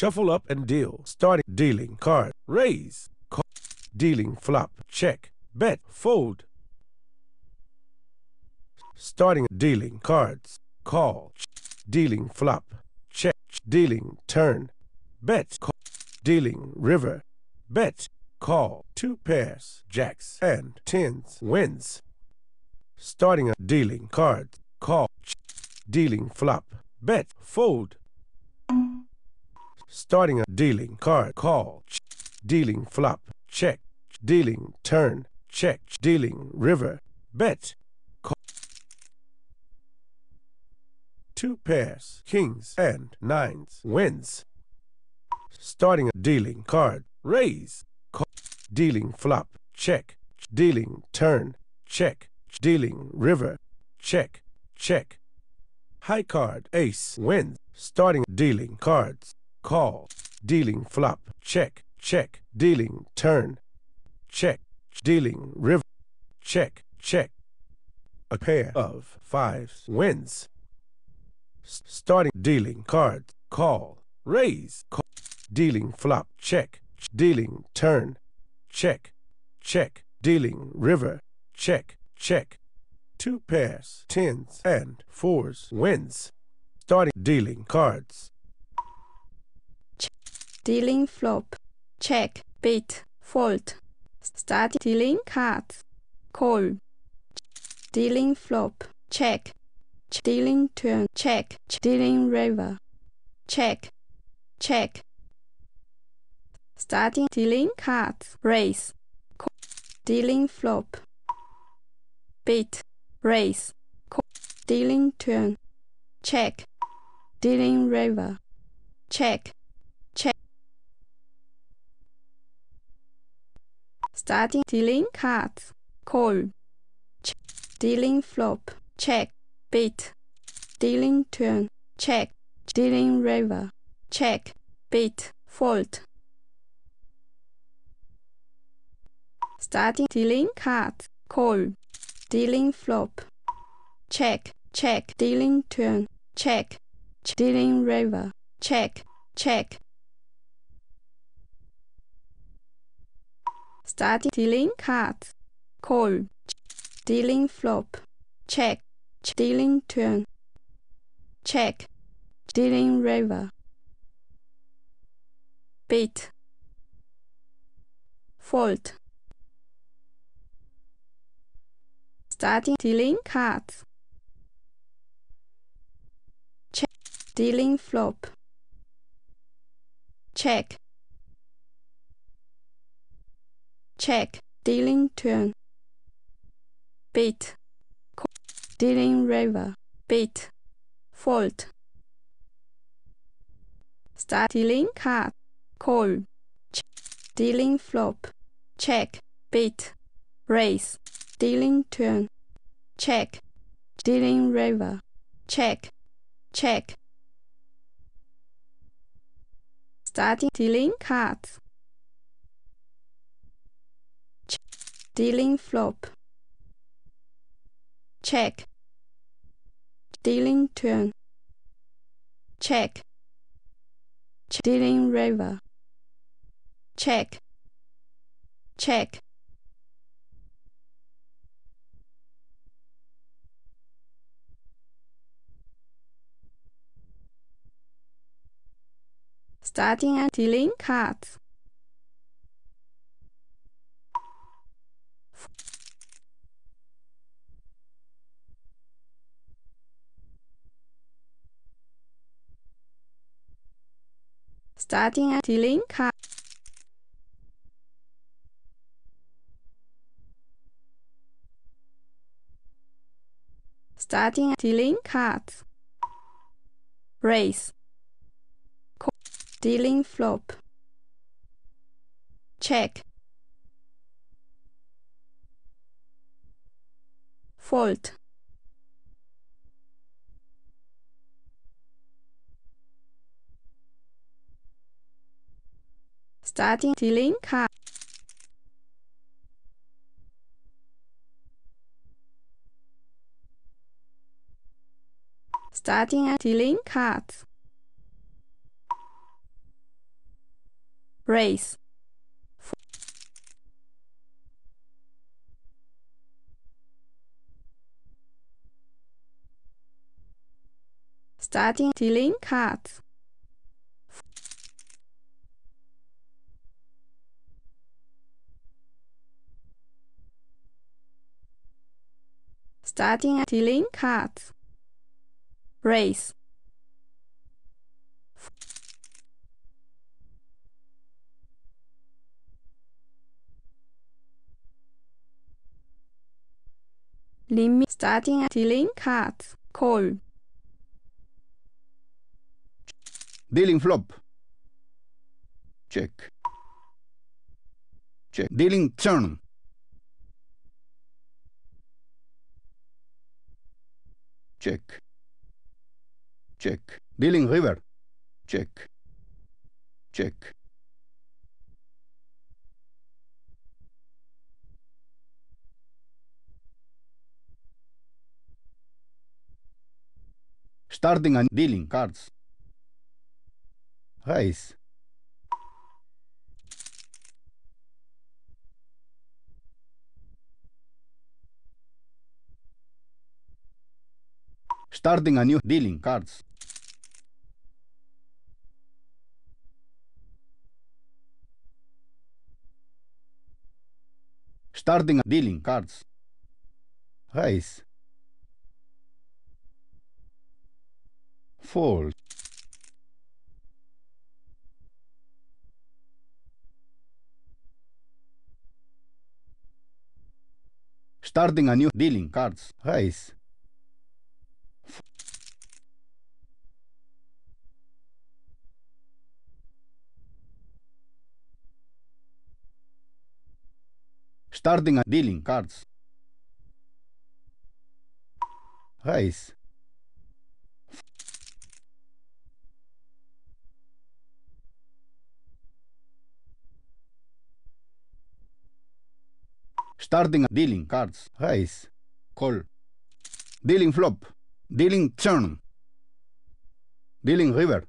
Shuffle up and deal. Starting dealing card. Raise. Call. Dealing flop. Check. Bet. Fold. Starting dealing cards. Call. Dealing flop. Check. Dealing turn. Bet. Call. Dealing river. Bet. Call. 2 pairs. Jacks and tens. Wins. Starting a dealing cards. Call. Dealing flop. Bet. Fold. Starting a dealing card. Call. Dealing flop. Check. Dealing turn. Check. Dealing river. Bet. Call. 2 pairs. Kings and nines. Wins. Starting a dealing card. Raise. Call. Dealing flop. Check. Dealing turn. Check. Dealing river. Check. Check. High card. Ace. Wins. Starting dealing cards. Call. Dealing flop. Check. Check. Dealing turn. Check. Dealing river. Check. Check. A pair of fives. Wins. Starting dealing cards. Call. Raise. Call. Dealing flop. Check. Dealing turn. Check. Check. Dealing river. Check. Check. 2 pairs. Tens and fours. Wins. Starting dealing cards. Dealing flop. Check. Bet. Fold. Starting dealing cards. Call. Dealing flop. Check. Dealing turn. Check. Dealing river. Check. Check. Starting dealing cards. Raise. Call. Dealing flop. Bet. Raise. Call. Dealing turn. Check. Dealing river. Check. Check. Starting dealing cards. Call. Dealing flop. Check. Bet. Dealing turn. Check. Dealing river. Check. Bet. Fold. Starting dealing cards. Call. Dealing flop. Check. Check. Dealing turn. Check. Dealing river. Check. Check. Starting dealing cards. Call. Dealing flop. Check. Dealing turn. Check. Dealing river. Bet. Fold. Starting dealing cards. Check. Dealing flop. Check. Check. Dealing turn. Bet. Dealing river. Bet. Fold. Start dealing card. Call. Check. Dealing flop. Check. Bet. Raise. Dealing turn. Check. Dealing river. Check. Check. Starting dealing cards. Check. Dealing flop. Check. Dealing turn. Check. Dealing river. Check. Check. Starting and dealing cards. Starting and dealing cards. Starting and dealing cards. Raise. Call. Dealing flop. Check. Fold. Starting dealing card. Starting and dealing cards. raise, starting dealing cards, starting dealing cards, raise, limit, starting dealing cards, call, Dealing flop. Check. Check. Dealing turn. Check. Check. Dealing river. Check. Check. Starting and dealing cards. Raise. Starting a new dealing cards. Starting a dealing cards. Raise. Fold. Starting a new dealing cards. Raise. Starting a dealing cards. Raise. Starting a dealing cards. Raise. Call. Dealing flop. Dealing turn. Dealing river.